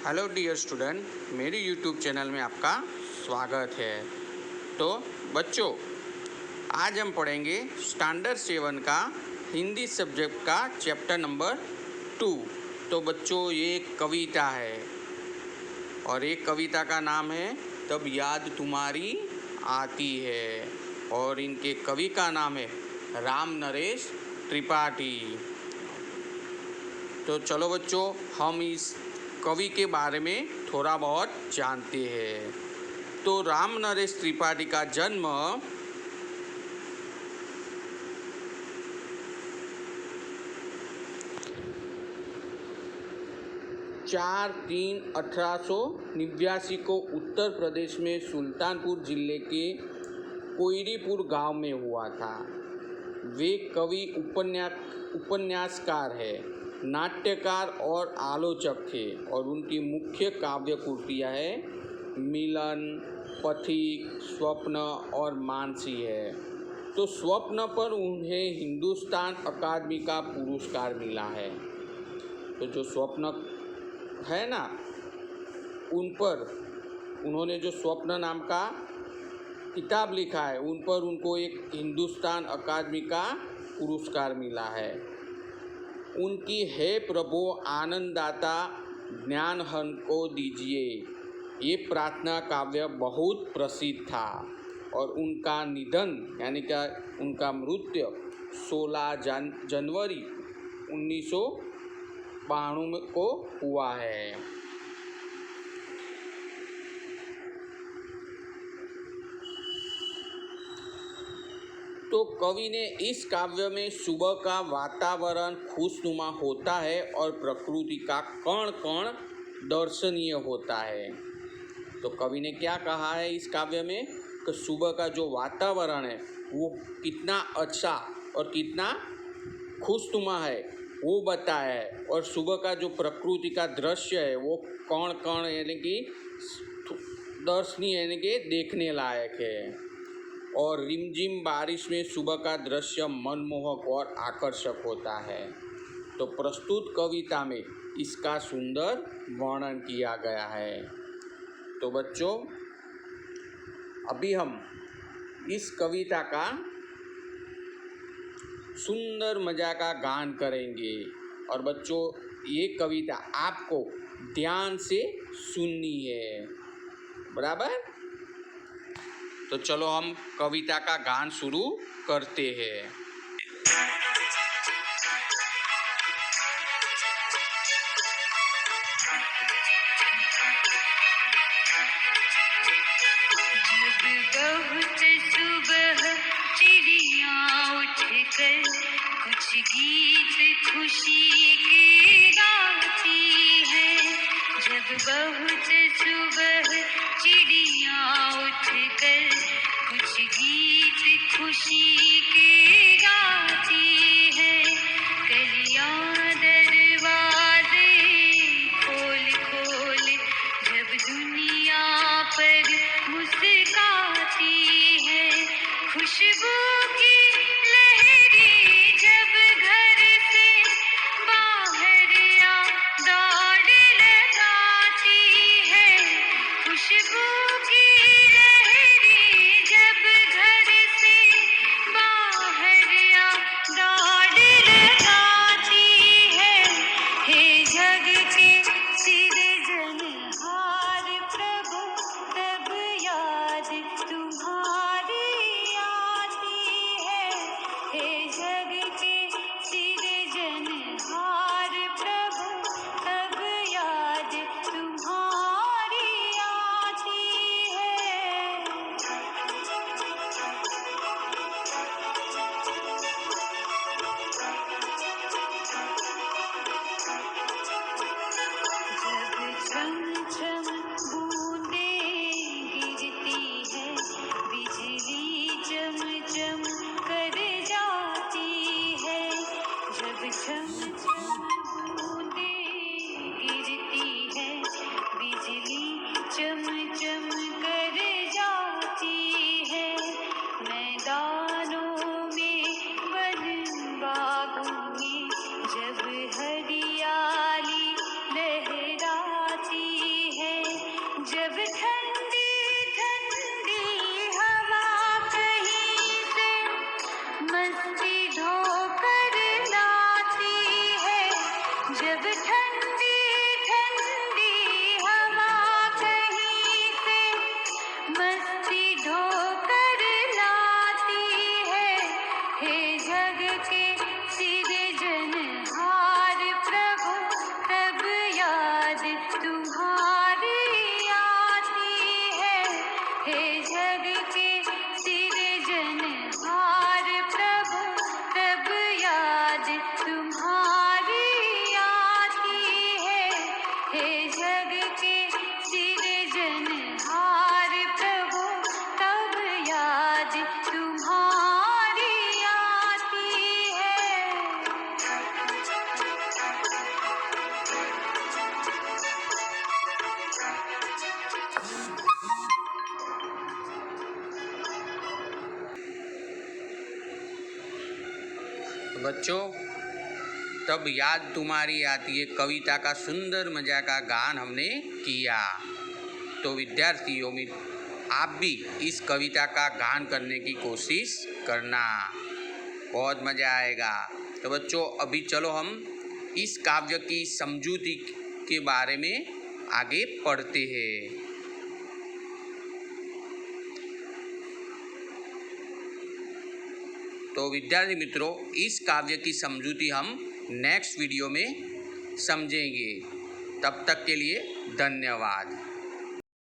Hello dear student, मेरी YouTube channel में आपका स्वागत है। तो बच्चों, आज हम पढ़ेंगे स्टैंडर्ड 7 का हिंदी सब्जेक्ट का चैप्टर नंबर 2। तो बच्चों, ये एक कविता है और एक कविता का नाम है तब याद तुम्हारी आती है और इनके कवि का नाम है राम नरेश त्रिपाठी। तो चलो बच्चों, हम इस कवि के बारे में थोड़ा बहुत जानते हैं। तो राम नरेश त्रिपाठी का जन्म 4/3/1889 को उत्तर प्रदेश में सुल्तानपुर जिले के कोयरीपुर गांव में हुआ था। वे कवि, उपन्यासकार है, नाट्यकार और आलोचक थे और उनकी मुख्य काव्य कृतियाँ हैं मिलन, पथिक, स्वप्न और मानसी है। तो स्वप्न पर उन्हें हिंदुस्तान अकादमी का पुरस्कार मिला है। तो जो स्वप्न है ना, उन पर उन्होंने जो स्वप्न नाम का किताब लिखा है, उन पर उनको एक हिंदुस्तान अकादमी का पुरस्कार मिला है। उनकी हे प्रभु आनंददाता ज्ञान हमको दीजिए, ये प्रार्थना काव्य बहुत प्रसिद्ध था और उनका निधन यानी कि उनका मृत्यु 16 जनवरी 1992 को हुआ है। तो कवि ने इस काव्य में सुबह का वातावरण खुशनुमा होता है और प्रकृति का कण कण दर्शनीय होता है। तो कवि ने क्या कहा है इस काव्य में कि सुबह का जो वातावरण है वो कितना अच्छा और कितना खुशनुमा है वो बताया है, और सुबह का जो प्रकृति का दृश्य है वो कण कण यानी कि दर्शनीय यानी कि देखने लायक है। और रिमझिम बारिश में सुबह का दृश्य मनमोहक और आकर्षक होता है। तो प्रस्तुत कविता में इसका सुंदर वर्णन किया गया है। तो बच्चों, अभी हम इस कविता का सुंदर मजा का गान करेंगे और बच्चों, ये कविता आपको ध्यान से सुननी है, बराबर। तो चलो हम कविता का गान शुरू करते हैं। जब बहुत सुबह चिड़िया उठकर कुछ गीत खुशी के गाती है, जब बहुत सुबह चिड़िया उठकर कुछ गीत खुशी के गाती है, कलियां दरवाजे खोल खोल जब दुनिया पर मुस्काती है, खुशबू की लहरें जब घर से बाहर आ दौड़ लगाती है, खुशबू की लहरें जब घर से बाहर आ दौड़ लगाती है, हे जग के सिरजनहार प्रभु तब याद तुम्हारी आती है, हे जग के सिरजनहार प्रभु तब याद तुम्हारी आती है। जब जब ठंडी ठंडी हवा कहीं से मस्ती ढोकर लाती है, जब ठंडी ठंडी हवा कहीं से मस्ती ढोकर लाती है, हे जग के सिरजनहार प्रभु तब याद तुम्हारी आती है, हे जग के सिरजनहार प्रभु तब याद तुम्हारी आती है, हे जग के सिरजनहार प्रभु तब याद तुम्हारी आती है। बच्चों, तब याद तुम्हारी आती है कविता का सुंदर मजा का गान हमने किया। तो विद्यार्थियों में आप भी इस कविता का गान करने की कोशिश करना, बहुत मज़ा आएगा। तो बच्चों, अभी चलो हम इस काव्य की समझूती के बारे में आगे पढ़ते हैं। तो विद्यार्थी मित्रों, इस काव्य की समझूती हम नेक्स्ट वीडियो में समझेंगे। तब तक के लिए धन्यवाद।